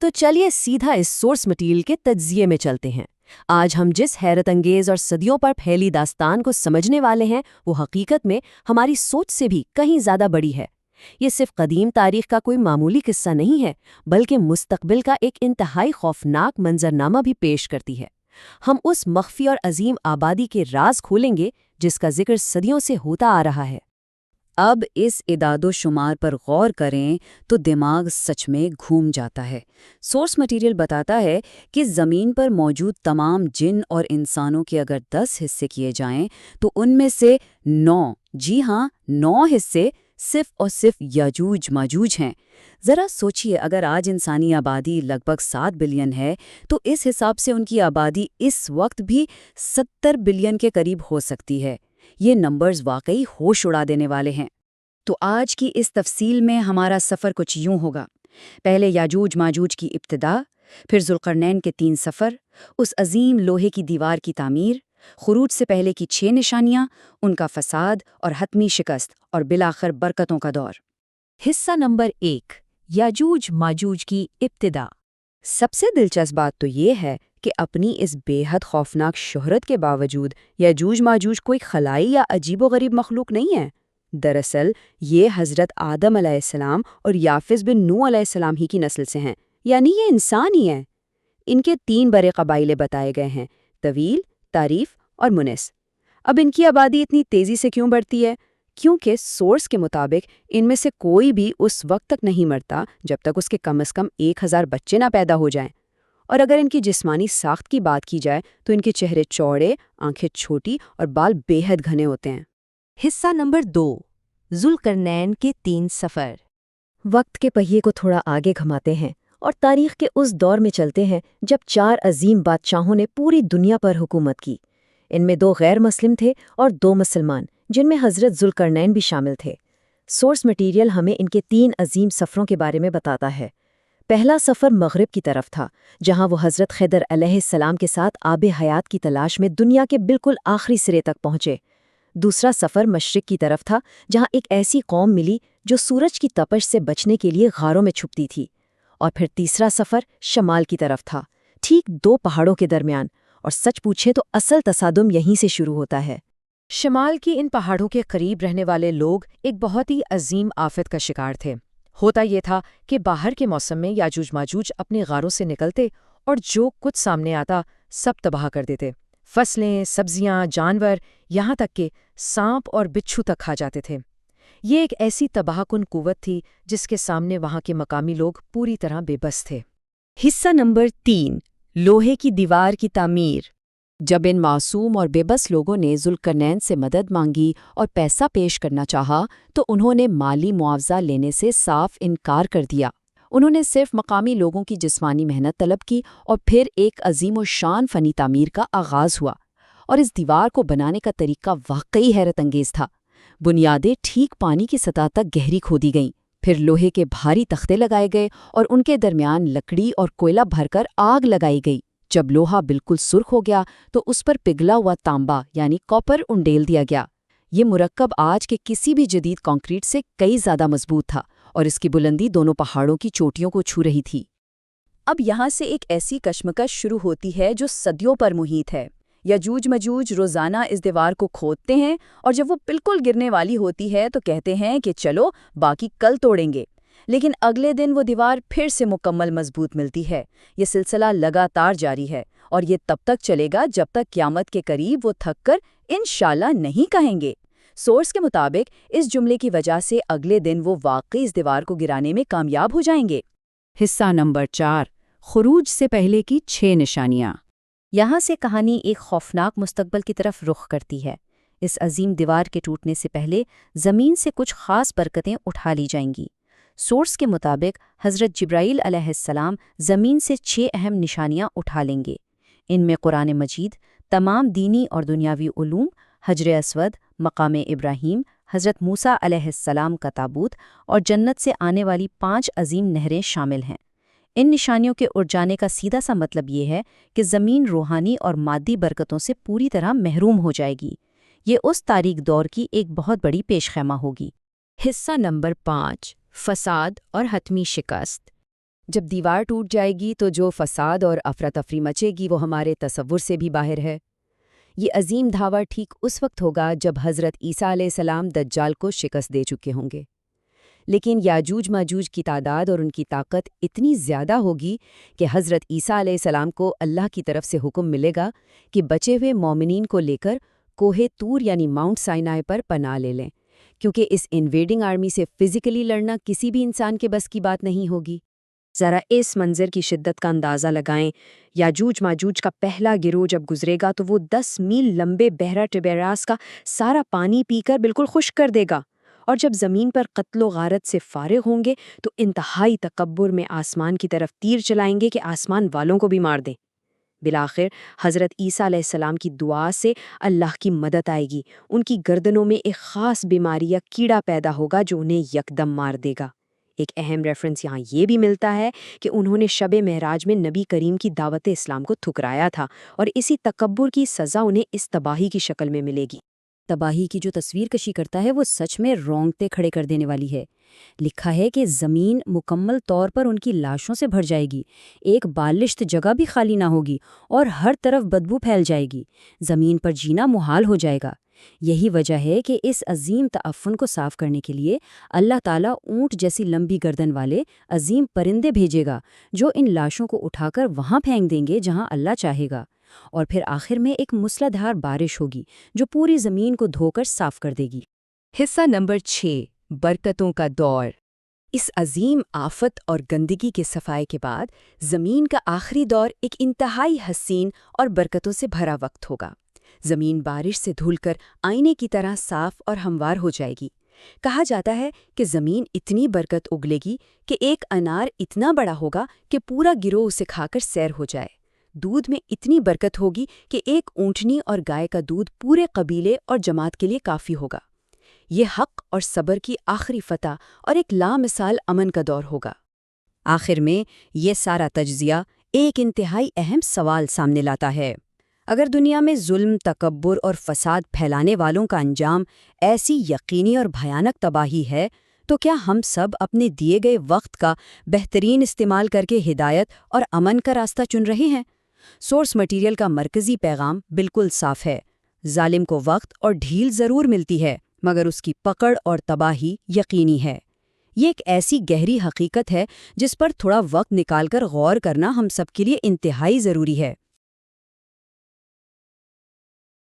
तो चलिए सीधा इस सोर्स मटेरियल के तज्जिये में चलते हैं। आज हम जिस हैरत अंगेज और सदियों पर फैली दास्तान को समझने वाले हैं वो हकीकत में हमारी सोच से भी कहीं ज़्यादा बड़ी है। ये सिर्फ कदीम तारीख का कोई मामूली किस्सा नहीं है, बल्कि मुस्तकबिल का एक इंतहाई खौफनाक मंजरनामा भी पेश करती है। हम उस मख्फी और अजीम आबादी के राज खोलेंगे जिसका जिक्र सदियों से होता आ रहा है। अब इस इदादो शुमार पर गौर करें तो दिमाग सच में घूम जाता है। सोर्स मटेरियल बताता है कि ज़मीन पर मौजूद तमाम जिन और इंसानों के अगर 10 हिस्से किए जाएं तो उनमें से 9, जी हाँ 9 हिस्से सिर्फ और सिर्फ याजूज माजूज हैं। ज़रा सोचिए, अगर आज इंसानी आबादी लगभग 7 बिलियन है तो इस हिसाब से उनकी आबादी इस वक्त भी 70 बिलियन के करीब हो सकती है। ये नंबर्स वाकई होश उड़ा देने वाले हैं। तो आज की इस तफसील में हमारा सफ़र कुछ यूं होगा। पहले याजूज माजूज की इब्तिदा, फिर जुल्करनैन के 3 सफ़र, उस अजीम लोहे की दीवार की तामीर, खुरूज से पहले की 6 निशानियां, उनका फसाद और हतमी शिकस्त, और बिलाखिर बरकतों का दौर। हिस्सा नंबर 1, याजूज माजूज की इब्तिदा। सबसे दिलचस्प बात तो ये है कि अपनी इस बेहद खौफनाक शोहरत के बावजूद याजूज माजूज कोई खलाई या अजीबोगरीब मखलूक नहीं है। दरअसल ये हज़रत आदम अलैहिस्सलाम और याफिस बिन नूह अलैहिस्सलाम ही की नस्ल से हैं, यानी ये इंसान ही हैं। इनके 3 बड़े कबाइले बताए गए हैं, तवील, तारीफ और मुनिस। अब इनकी आबादी इतनी तेज़ी से क्यों बढ़ती है? क्योंकि सोर्स के मुताबिक इनमें से कोई भी उस वक्त तक नहीं मरता जब तक उसके कम से कम 1000 बच्चे ना पैदा हो जाएं। और अगर इनकी जिस्मानी साख्त की बात की जाए तो इनके चेहरे चौड़े, आंखें छोटी और बाल बेहद घने होते हैं। हिस्सा नंबर 2, जुल्करनैन के 3 सफ़र। वक्त के पहिए को थोड़ा आगे घुमाते हैं और तारीख के उस दौर में चलते हैं जब 4 अजीम बादशाहों ने पूरी दुनिया पर हुकूमत की। इनमें 2 गैर मुस्लिम थे और 2 मुसलमान, जिनमें हज़रत जुल्करनैन भी शामिल थे। सोर्स मटेरियल हमें इनके 3 अजीम सफ़रों के बारे में बताता है। पहला सफ़र मग़रिब की तरफ था, जहां वो हज़रत खिदर अलैहिस्सलाम के साथ आबे हयात की तलाश में दुनिया के बिल्कुल आखिरी सिरे तक पहुंचे। दूसरा सफ़र मशरिक़ की तरफ था, जहां एक ऐसी कौम मिली जो सूरज की तपश से बचने के लिए गारों में छुपती थी। और फिर तीसरा सफ़र शमाल की तरफ था, ठीक 2 पहाड़ों के दरमियान। और सच पूछे तो असल तसादुम यहीं से शुरू होता है। शमाल की इन पहाड़ों के करीब रहने वाले लोग एक बहुत ही अजीम आफत का शिकार थे। होता ये था कि बाहर के मौसम में याजूज माजूज अपने गारों से निकलते और जो कुछ सामने आता सब तबाह कर देते। फसलें, सब्जियां, जानवर, यहाँ तक कि सांप और बिच्छू तक खा जाते थे। ये एक ऐसी तबाहकुन कुव्वत थी जिसके सामने वहाँ के मकामी लोग पूरी तरह बेबस थे। हिस्सा नंबर 3, लोहे की दीवार की तामीर। जब इन मासूम और बेबस लोगों ने जुल्करनैन से मदद मांगी और पैसा पेश करना चाहा तो उन्होंने माली मुआवजा लेने से साफ इनकार कर दिया। उन्होंने सिर्फ मकामी लोगों की जिस्मानी मेहनत तलब की और फिर एक अजीम और शान फ़नी तामीर का आगाज़ हुआ। और इस दीवार को बनाने का तरीका वाकई हैरत अंगेज़ था। बुनियादें ठीक पानी की सतह तक गहरी खोदी गईं, फिर लोहे के भारी तख्ते लगाए गए और उनके दरमियान लकड़ी और कोयला भरकर आग लगाई गई। जब लोहा बिल्कुल सुर्ख हो गया तो उस पर पिघला हुआ तांबा यानी कॉपर उंडेल दिया गया। ये मुरक्कब आज के किसी भी जदीद कंक्रीट से कई ज़्यादा मजबूत था और इसकी बुलंदी दोनों पहाड़ों की चोटियों को छू रही थी। अब यहाँ से एक ऐसी कश्मकश शुरू होती है जो सदियों पर मुहित है। याजूज मजूज रोज़ाना इस दीवार को खोदते हैं और जब वो बिल्कुल गिरने वाली होती है तो कहते हैं कि चलो बाकी कल तोड़ेंगे। लेकिन अगले दिन वो दीवार फिर से मुकम्मल मजबूत मिलती है। ये सिलसिला लगातार जारी है और ये तब तक चलेगा जब तक क़यामत के करीब वो थककर इंशाल्लाह नहीं कहेंगे। सोर्स के मुताबिक इस जुमले की वजह से अगले दिन वो वाकई इस दीवार को गिराने में कामयाब हो जाएंगे। हिस्सा नंबर 4, खुरूज से पहले की 6 निशानियां। यहाँ से कहानी एक खौफनाक मुस्तकबल की तरफ रुख करती है। इस अजीम दीवार के टूटने से पहले ज़मीन से कुछ ख़ास बरकतें उठा ली जाएंगी। सोर्स के मुताबिक हज़रत जिब्राईल अलैहिस्सलाम ज़मीन से 6 अहम निशानियाँ उठा लेंगे। इनमें कुरान मजीद, तमाम दीनी और दुनियावी उलूम, हजर अस्वद, मकाम इब्राहीम, हज़रत मूसा अलैहिस्सलाम का ताबूत और जन्नत से आने वाली 5 अजीम नहरें शामिल हैं। इन निशानियों के उड़ जाने का सीधा सा मतलब ये है कि ज़मीन रूहानी और मादी बरकतों से पूरी तरह महरूम हो जाएगी। ये उस तारीख दौर की एक बहुत बड़ी पेशखैमा होगी। हिस्सा नंबर 5, फसाद और हतमी शिकस्त। جب دیوار ٹوٹ جائے گی تو جو فساد اور افراتفری مچے گی وہ ہمارے تصور سے بھی باہر ہے۔ یہ عظیم دھاوا ٹھیک اس وقت ہوگا جب حضرت عیسیٰ علیہ السلام دجال کو شکست دے چکے ہوں گے، لیکن یاجوج ماجوج کی تعداد اور ان کی طاقت اتنی زیادہ ہوگی کہ حضرت عیسیٰ علیہ السلام کو اللہ کی طرف سے حکم ملے گا کہ بچے ہوئے مومنین کو لے کر کوہ طور یعنی ماؤنٹ سائنائے پر پناہ لے لیں، کیونکہ اس انویڈنگ آرمی سے فزیکلی لڑنا کسی بھی انسان کے بس کی بات نہیں ہوگی۔ ذرا اس منظر کی شدت کا اندازہ لگائیں۔ یاجوج ماجوج کا پہلا گروہ جب گزرے گا تو وہ 10 میل لمبے بحیرہ ٹبیراس کا سارا پانی پی کر بالکل خشک کر دے گا، اور جب زمین پر قتل و غارت سے فارغ ہوں گے تو انتہائی تکبر میں آسمان کی طرف تیر چلائیں گے کہ آسمان والوں کو بھی مار دیں۔ بالآخر حضرت عیسیٰ علیہ السلام کی دعا سے اللہ کی مدد آئے گی، ان کی گردنوں میں ایک خاص بیماری یا کیڑا پیدا ہوگا جو انہیں یکدم مار دے گا۔ ایک اہم ریفرنس یہاں یہ بھی ملتا ہے کہ انہوں نے شب معراج میں نبی کریم کی دعوت اسلام کو ٹھکرایا تھا، اور اسی تکبر کی سزا انہیں اس تباہی کی شکل میں ملے گی۔ تباہی کی جو تصویر کشی کرتا ہے وہ سچ میں رونگٹے کھڑے کر دینے والی ہے۔ لکھا ہے کہ زمین مکمل طور پر ان کی لاشوں سے بھر جائے گی، ایک بالشت جگہ بھی خالی نہ ہوگی اور ہر طرف بدبو پھیل جائے گی، زمین پر جینا محال ہو جائے گا۔ یہی وجہ ہے کہ اس عظیم تعفن کو صاف کرنے کے لیے اللہ تعالیٰ اونٹ جیسی لمبی گردن والے عظیم پرندے بھیجے گا جو ان لاشوں کو اٹھا کر وہاں پھینک دیں گے جہاں اللہ چاہے گا، اور پھر آخر میں ایک موسلادھار بارش ہوگی جو پوری زمین کو دھو کر صاف کر دے گی۔ حصہ نمبر 6، برکتوں کا دور۔ اس عظیم آفت اور گندگی کے صفائی کے بعد زمین کا آخری دور ایک انتہائی حسین اور برکتوں سے بھرا وقت ہوگا۔ زمین بارش سے دھل کر آئینے کی طرح صاف اور ہموار ہو جائے گی۔ کہا جاتا ہے کہ زمین اتنی برکت اگلے گی کہ ایک انار اتنا بڑا ہوگا کہ پورا گروہ اسے کھا کر سیر ہو جائے۔ دودھ میں اتنی برکت ہوگی کہ ایک اونٹنی اور گائے کا دودھ پورے قبیلے اور جماعت کے لیے کافی ہوگا۔ یہ حق اور صبر کی آخری فتح اور ایک لامثال امن کا دور ہوگا۔ آخر میں یہ سارا تجزیہ ایک انتہائی اہم سوال سامنے لاتا ہے۔ اگر دنیا میں ظلم، تکبر اور فساد پھیلانے والوں کا انجام ایسی یقینی اور بھیانک تباہی ہے، تو کیا ہم سب اپنے دیے گئے وقت کا بہترین استعمال کر کے ہدایت اور امن کا راستہ چن رہے ہیں؟ سورس مٹیریل کا مرکزی پیغام بالکل صاف ہے۔ ظالم کو وقت اور ڈھیل ضرور ملتی ہے، مگر اس کی پکڑ اور تباہی یقینی ہے۔ یہ ایک ایسی گہری حقیقت ہے جس پر تھوڑا وقت نکال کر غور کرنا ہم سب کے لیے انتہائی ضروری ہے۔